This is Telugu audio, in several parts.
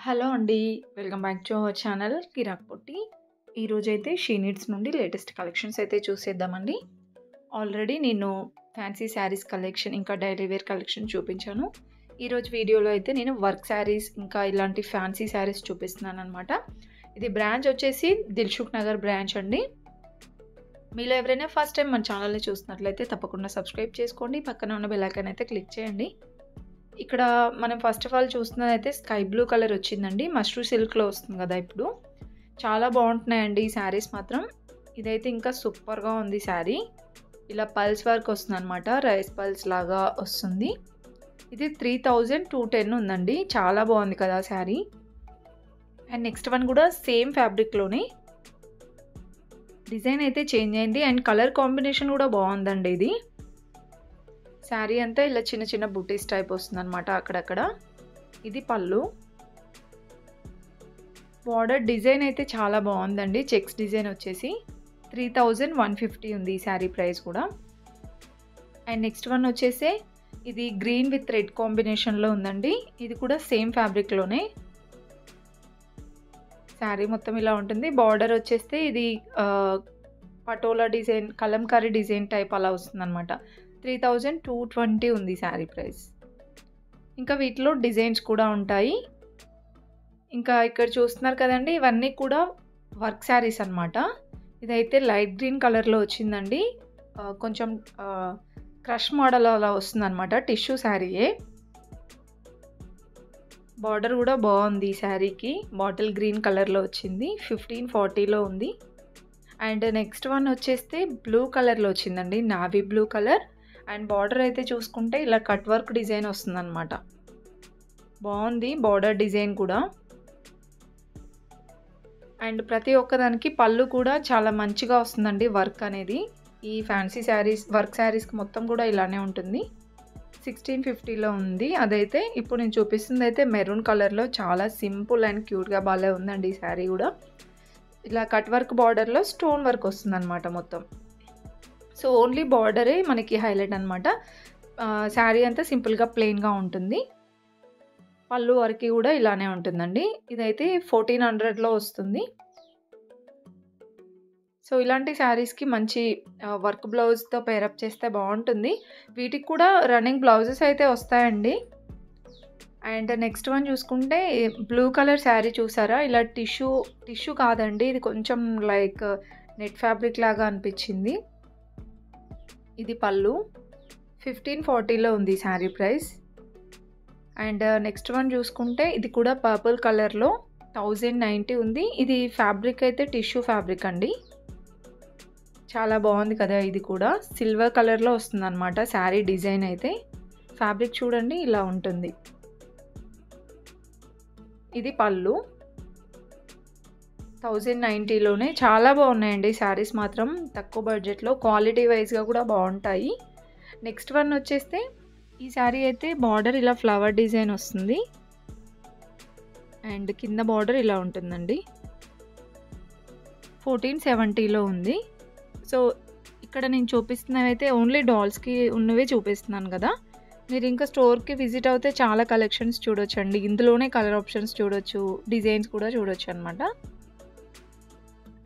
హలో అండి. Welcome back to our channel Kiraak Potti. ఈరోజైతే షీ నీడ్స్ నుండి లేటెస్ట్ కలెక్షన్స్ అయితే చూసేద్దామండి. ఆల్రెడీ నేను ఫ్యాన్సీ శారీస్ కలెక్షన్ ఇంకా డైలీ వేర్ కలెక్షన్ చూపించాను. ఈరోజు వీడియోలో అయితే నేను వర్క్ శారీస్ ఇంకా ఇలాంటి ఫ్యాన్సీ శారీస్ చూపిస్తున్నాను అనమాట. ఇది బ్రాంచ్ వచ్చేసి దిల్సుఖ్ నగర్ బ్రాంచ్ అండి. మీలో ఎవరైనా ఫస్ట్ టైం మన ఛానల్ని చూస్తున్నట్లయితే తప్పకుండా సబ్స్క్రైబ్ చేసుకోండి. పక్కన ఉన్న బెల్ ఐకాన్ అయితే క్లిక్ చేయండి. ఇక్కడ మనం ఫస్ట్ ఆఫ్ ఆల్ చూస్తున్నదైతే స్కై బ్లూ కలర్ వచ్చిందండి. మష్రూ సిల్క్లో వస్తుంది కదా ఇప్పుడు. చాలా బాగుంటున్నాయండి ఈ శారీస్ మాత్రం. ఇదైతే ఇంకా సూపర్గా ఉంది శారీ. ఇలా పల్స్ వర్క్ వస్తుంది అనమాట, రైస్ పల్స్ లాగా వస్తుంది. ఇది 3210 ఉందండి. చాలా బాగుంది కదా శారీ. అండ్ నెక్స్ట్ వన్ కూడా సేమ్ ఫ్యాబ్రిక్లోనే. డిజైన్ అయితే చేంజ్ అయింది అండ్ కలర్ కాంబినేషన్ కూడా బాగుందండి. ఇది శారీ అంతా ఇలా చిన్న చిన్న బుటీస్ టైప్ వస్తుంది అనమాట అక్కడక్కడ. ఇది పళ్ళు. బార్డర్ డిజైన్ అయితే చాలా బాగుందండి. చెక్స్ డిజైన్ వచ్చేసి 3150 ఉంది ఈ శారీ ప్రైస్ కూడా. అండ్ నెక్స్ట్ వన్ వచ్చేసి ఇది గ్రీన్ విత్ రెడ్ కాంబినేషన్లో ఉందండి. ఇది కూడా సేమ్ ఫ్యాబ్రిక్లోనే. శారీ మొత్తం ఇలా ఉంటుంది. బార్డర్ వచ్చేస్తే ఇది patola design, Kalamkari design type అలా వస్తుంది అనమాట. 3220 ఉంది శారీ ప్రైస్. ఇంకా వీటిలో డిజైన్స్ కూడా ఉంటాయి. ఇంకా ఇక్కడ చూస్తున్నారు కదండి, ఇవన్నీ కూడా వర్క్ శారీస్ అనమాట. ఇదైతే లైట్ గ్రీన్ కలర్లో వచ్చిందండి. కొంచెం క్రష్ మోడల్ అలా వస్తుంది అనమాట. టిష్యూ శారీయే. బార్డర్ కూడా బాగుంది ఈ శారీకి. బాటిల్ గ్రీన్ కలర్లో వచ్చింది. 1540లో ఉంది. అండ్ నెక్స్ట్ వన్ వచ్చేస్తే బ్లూ కలర్లో వచ్చిందండి. Navy blue colour. And border అయితే చూసుకుంటే ఇలా కట్ వర్క్ డిజైన్ వస్తుంది అనమాట. బాగుంది బార్డర్ డిజైన్ కూడా. అండ్ ప్రతి ఒక్కదానికి పళ్ళు కూడా చాలా మంచిగా వస్తుందండి వర్క్ అనేది. ఈ ఫ్యాన్సీ శారీస్ వర్క్ శారీస్కి మొత్తం కూడా ఇలానే ఉంటుంది. 1650లో ఉంది. అదైతే ఇప్పుడు నేను చూపిస్తుంది అయితే మెరూన్ కలర్లో చాలా సింపుల్ అండ్ క్యూట్గా బాగా ఉందండి ఈ శారీ కూడా. ఇలా కట్ వర్క్ బార్డర్లో స్టోన్ వర్క్ వస్తుంది అనమాట మొత్తం. సో ఓన్లీ బార్డరే మనకి హైలైట్ అనమాట. శారీ అంతా సింపుల్గా ప్లెయిన్గా ఉంటుంది. పళ్ళు వరకు కూడా ఇలానే ఉంటుందండి. ఇదైతే 1400లో వస్తుంది. సో ఇలాంటి శారీస్కి మంచి వర్క్ బ్లౌజ్తో పేరప్ చేస్తే బాగుంటుంది. వీటికి కూడా రన్నింగ్ బ్లౌజెస్ అయితే వస్తాయండి. అండ్ నెక్స్ట్ వన్ చూసుకుంటే బ్లూ కలర్ శారీ చూసారా, ఇలా టిష్యూ కాదండి, ఇది కొంచెం లైక్ నెట్ ఫ్యాబ్రిక్ లాగా అనిపించింది. ఇది పళ్ళు. 1540లో ఉంది sari price. And next one చూసుకుంటే ఇది కూడా పర్పుల్ కలర్లో 1090 ఉంది. ఇది ఫ్యాబ్రిక్ అయితే టిష్యూ ఫ్యాబ్రిక్ అండి. చాలా బాగుంది కదా. ఇది కూడా సిల్వర్ కలర్లో వస్తుంది అనమాట శారీ డిజైన్ అయితే. ఫ్యాబ్రిక్ చూడండి ఇలా ఉంటుంది. ఇది పళ్ళు. 1090లోనే చాలా బాగున్నాయండి శారీస్ మాత్రం. తక్కువ బడ్జెట్లో క్వాలిటీ వైజ్గా కూడా బాగుంటాయి. నెక్స్ట్ వన్ వచ్చేస్తే ఈ శారీ అయితే బార్డర్ ఇలా ఫ్లవర్ డిజైన్ వస్తుంది. అండ్ కింద బార్డర్ ఇలా ఉంటుందండి. 1470లో ఉంది. సో ఇక్కడ నేను చూపిస్తున్నవి అయితే ఓన్లీ డాల్స్కి ఉన్నవే చూపిస్తున్నాను కదా. మీరు ఇంకా స్టోర్కి విజిట్ అవుతే చాలా కలెక్షన్స్ చూడొచ్చండి. ఇందులోనే కలర్ ఆప్షన్స్ చూడొచ్చు, డిజైన్స్ కూడా చూడొచ్చు అనమాట.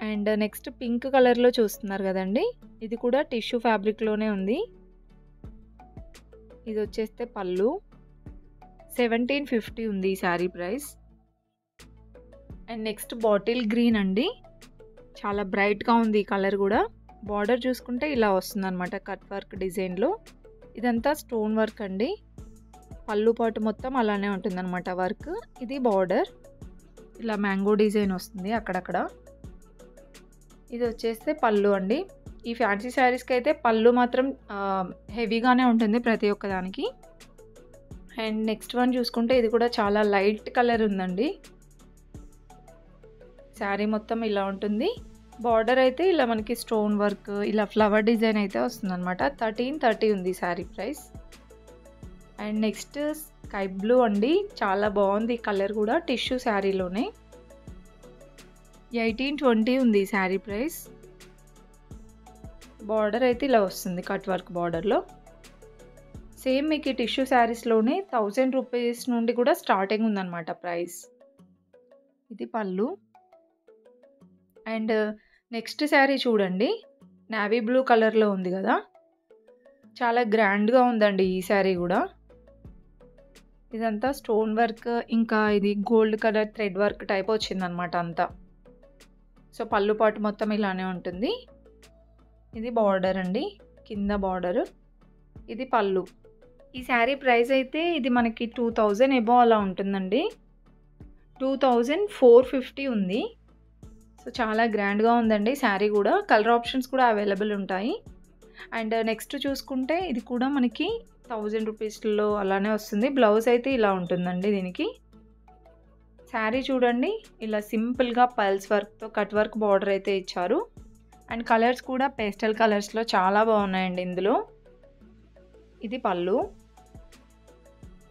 అండ్ నెక్స్ట్ పింక్ కలర్లో చూస్తున్నారు కదండి, ఇది కూడా టిష్యూ ఫ్యాబ్రిక్లోనే ఉంది. ఇది వచ్చేస్తే పళ్ళు. 1750 ఉంది ఈ sari price. And next bottle green అండి. చాలా బ్రైట్గా ఉంది ఈ కలర్ కూడా. బార్డర్ చూసుకుంటే ఇలా వస్తుంది అనమాట కట్ వర్క్ డిజైన్లో. ఇదంతా స్టోన్ వర్క్ అండి. పళ్ళు పాటు మొత్తం అలానే ఉంటుందన్నమాట వర్క్. ఇది బార్డర్ ఇలా మ్యాంగో డిజైన్ వస్తుంది అక్కడక్కడ. ఇది వచ్చేస్తే పళ్ళు అండి. ఈ ఫ్యాన్సీ శారీస్కి అయితే పళ్ళు మాత్రం హెవీగానే ఉంటుంది ప్రతి ఒక్కదానికి. అండ్ నెక్స్ట్ వన్ చూసుకుంటే ఇది కూడా చాలా లైట్ కలర్ ఉందండి. శారీ మొత్తం ఇలా ఉంటుంది. బార్డర్ అయితే ఇలా మనకి స్టోన్ వర్క్ ఇలా ఫ్లవర్ డిజైన్ అయితే వస్తుంది అనమాట. 1330 ఉంది sari price. And next sky blue అండి. చాలా బాగుంది కలర్ కూడా. టిష్యూ శారీలోనే 1820 ఉంది శారీ ప్రైస్. బార్డర్ అయితే ఇలా వస్తుంది కట్ వర్క్ బార్డర్లో. సేమ్ మీకు టిష్యూ శారీస్లోనే 1000 రూపీస్ నుండి కూడా స్టార్టింగ్ ఉందన్నమాట ప్రైస్. ఇది పళ్ళు. అండ్ నెక్స్ట్ శారీ చూడండి. నేవీ బ్లూ కలర్‌లో ఉంది గదా! చాలా గ్రాండ్‌గా ఉందండి ఈ శారీ గూడా. ఇదంతా స్టోన్ వర్క్ ఇంకా ఇది gold colour thread work type వచ్చిందనమాట అంతా. సో, పళ్ళు పాటు మొత్తం ఇలానే ఉంటుంది. ఇది బార్డర్ అండి. కింద బార్డరు. ఇది పళ్ళు. ఈ శారీ ప్రైస్ అయితే ఇది మనకి 2000 అబోవ్ అలా ఉంటుందండి. 2450 ఉంది. సో, చాలా గ్రాండ్‌గా ఉందండి శారీ గూడా. కలర్ ఆప్షన్స్ కూడా అవైలబుల్ ఉంటాయి. అండ్ నెక్స్ట్ చూసుకుంటే ఇది కూడా మనకి 1000 రూపీస్‌లో అలానే వస్తుంది. బ్లౌజ్ అయితే ఇలా ఉంటుందండి దీనికి. శారీ చూడండి. ఇలా సింపుల్‌గా పల్స్ వర్క్‌తో కట్ వర్క్ బార్డర్ అయితే ఇచ్చారు. అండ్ కలర్స్ కూడా పేస్టల్ కలర్స్‌లో చాలా బాగున్నాయండి ఇందులో. ఇది పళ్ళు.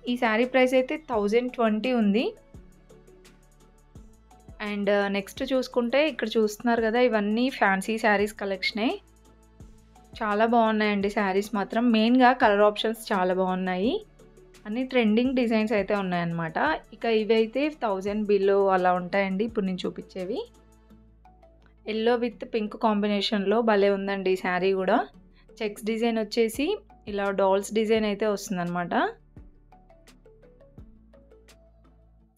ఈ శారీ ప్రైస్ అయితే 1020 ఉంది. అండ్ నెక్స్ట్ చూసుకుంటే ఇక్కడ చూస్తున్నారు కదా! ఇవన్నీ ఫ్యాన్సీ శారీస్ కలెక్షనే. చాలా బాగున్నాయండి శారీస్ మాత్రం. మెయిన్‌గా కలర్ ఆప్షన్స్ చాలా బాగున్నాయి. అన్ని ట్రెండింగ్ డిజైన్స్ అయితే ఉన్నాయన్నమాట. ఇక ఇవైతే 1000 బిలో అలా ఉంటాయండి ఇప్పుడు నేను చూపించేవి. యెల్లో విత్ పింక్ కాంబినేషన్‌లో భలే ఉందండి ఈ శారీ గూడా. చెక్స్ డిజైన్ వచ్చేసి ఇలా డాల్స్ డిజైన్ అయితే వస్తుందన్నమాట.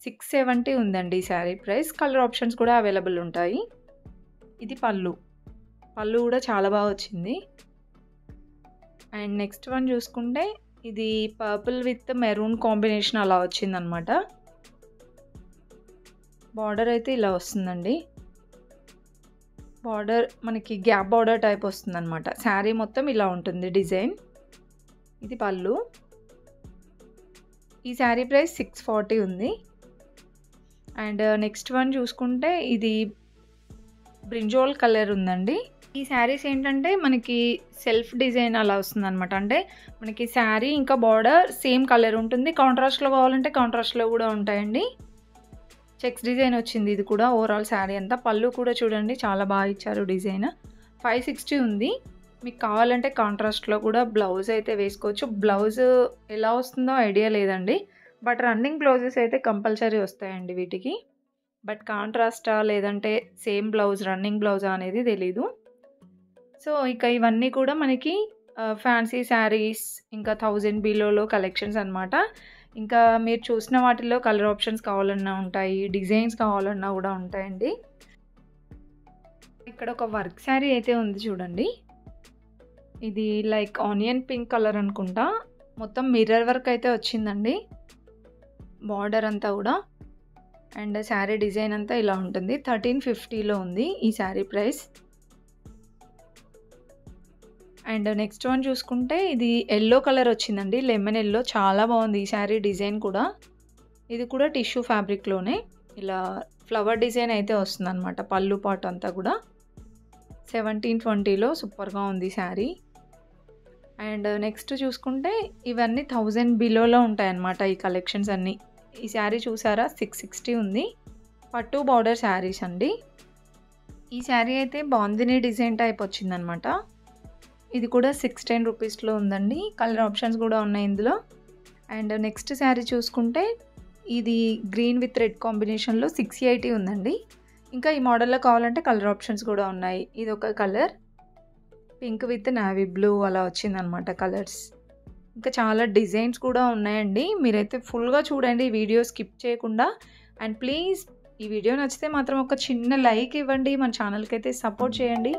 670 ఉందండి ఈ శారీ ప్రైస్. కలర్ ఆప్షన్స్ కూడా అవైలబుల్ ఉంటాయి. ఇది పళ్ళు. పళ్ళు కూడా చాలా బాగా వచ్చింది. అండ్ నెక్స్ట్ వన్ చూసుకుంటే ఇది పర్పుల్ విత్ మెరూన్ కాంబినేషన్ అలా వచ్చిందనమాట. బార్డర్ అయితే ఇలా వస్తుందండి. బార్డర్ మనకి గ్యాప్ బార్డర్ టైప్ వస్తుందనమాట. శారీ మొత్తం ఇలా ఉంటుంది డిజైన్. ఇది పళ్ళు. ఈ శారీ ప్రైస్ 640 ఉంది. అండ్ నెక్స్ట్ వన్ చూసుకుంటే ఇది బ్రింజోల్ కలర్ ఉందండి. ఈ శారీస్ ఏంటంటే మనకి సెల్ఫ్ డిజైన్ అలా వస్తుందనమాట. అంటే మనకి శారీ ఇంకా బార్డర్ సేమ్ కలర్ ఉంటుంది. కాంట్రాస్ట్‌లో కావాలంటే కాంట్రాస్ట్‌లో కూడా ఉంటాయండి. చెక్స్ డిజైన్ వచ్చింది ఇది కూడా ఓవరాల్ శారీ అంతా. పళ్ళు కూడా చూడండి చాలా బాగా ఇచ్చారు డిజైన్. 560 ఉంది. మీకు కావాలంటే కాంట్రాస్ట్‌లో కూడా బ్లౌజ్ అయితే వేసుకోవచ్చు. బ్లౌజ్ ఎలా వస్తుందో ఐడియా లేదండి. బట్ రన్నింగ్ బ్లౌజెస్ అయితే కంపల్సరీ వస్తాయండి వీటికి. బట్ కాంట్రాస్టా లేదంటే సేమ్ బ్లౌజ్ రన్నింగ్ బ్లౌజా అనేది తెలీదు. సో, ఇక ఇవన్నీ కూడా మనకి ఫ్యాన్సీ శారీస్ ఇంకా 1000 బిలోలో కలెక్షన్స్ అనమాట. ఇంకా మీరు చూసిన వాటిల్లో కలర్ ఆప్షన్స్ కావాలన్నా ఉంటాయి. డిజైన్స్ కావాలన్నా కూడా ఉంటాయండి. ఇక్కడ ఒక వర్క్ శారీ అయితే ఉంది చూడండి. ఇది లైక్ ఆనియన్ పింక్ కలర్ అనుకుంటా. మొత్తం మిర్రర్ వర్క్ అయితే వచ్చిందండి. బార్డర్ అంతా కూడా. అండ్ శారీ డిజైన్ అంతా ఇలా ఉంటుంది. 1350లో ఉంది ఈ sari price. And next one చూసుకుంటే ఇది యెల్లో కలర్ వచ్చిందండి. లెమన్ యెల్లో చాలా బాగుంది ఈ శారీ డిజైన్ కూడా. ఇది కూడా టిష్యూ ఫ్యాబ్రిక్‌లోనే ఇలా ఫ్లవర్ డిజైన్ అయితే వస్తుందన్నమాట. పళ్ళు పాటు అంతా కూడా 1720లో సూపర్‌గా ఉంది శారీ. అండ్ నెక్స్ట్ చూసుకుంటే ఇవన్నీ 1000 బిలోలో ఉంటాయన్నమాట ఈ కలెక్షన్స్ అన్నీ. ఈ శారీ చూసారా 660 ఉంది. పట్టు బార్డర్ శారీస్ అండి. ఈ శారీ అయితే బాందిని డిజైన్ టైప్ వచ్చిందనమాట. ఇది కూడా 610 రూపీస్‌లో ఉందండి. కలర్ ఆప్షన్స్ కూడా ఉన్నాయి ఇందులో. అండ్ నెక్స్ట్ శారీ చూసుకుంటే ఇది గ్రీన్ విత్ రెడ్ కాంబినేషన్‌లో 680 ఉందండి. ఇంకా ఈ మోడల్‌లో కావాలంటే కలర్ ఆప్షన్స్ కూడా ఉన్నాయి. ఇదొక colour. Pink with navy blue అలా వచ్చిందనమాట కలర్స్. ఇంకా చాలా డిజైన్స్ కూడా ఉన్నాయండి. మీరైతే ఫుల్‌గా చూడండి వీడియో స్కిప్ చేయకుండా. అండ్ ప్లీజ్ ఈ వీడియో నచ్చితే మాత్రం ఒక చిన్న లైక్ ఇవ్వండి. మన ఛానల్‌కి అయితే సపోర్ట్ చేయండి.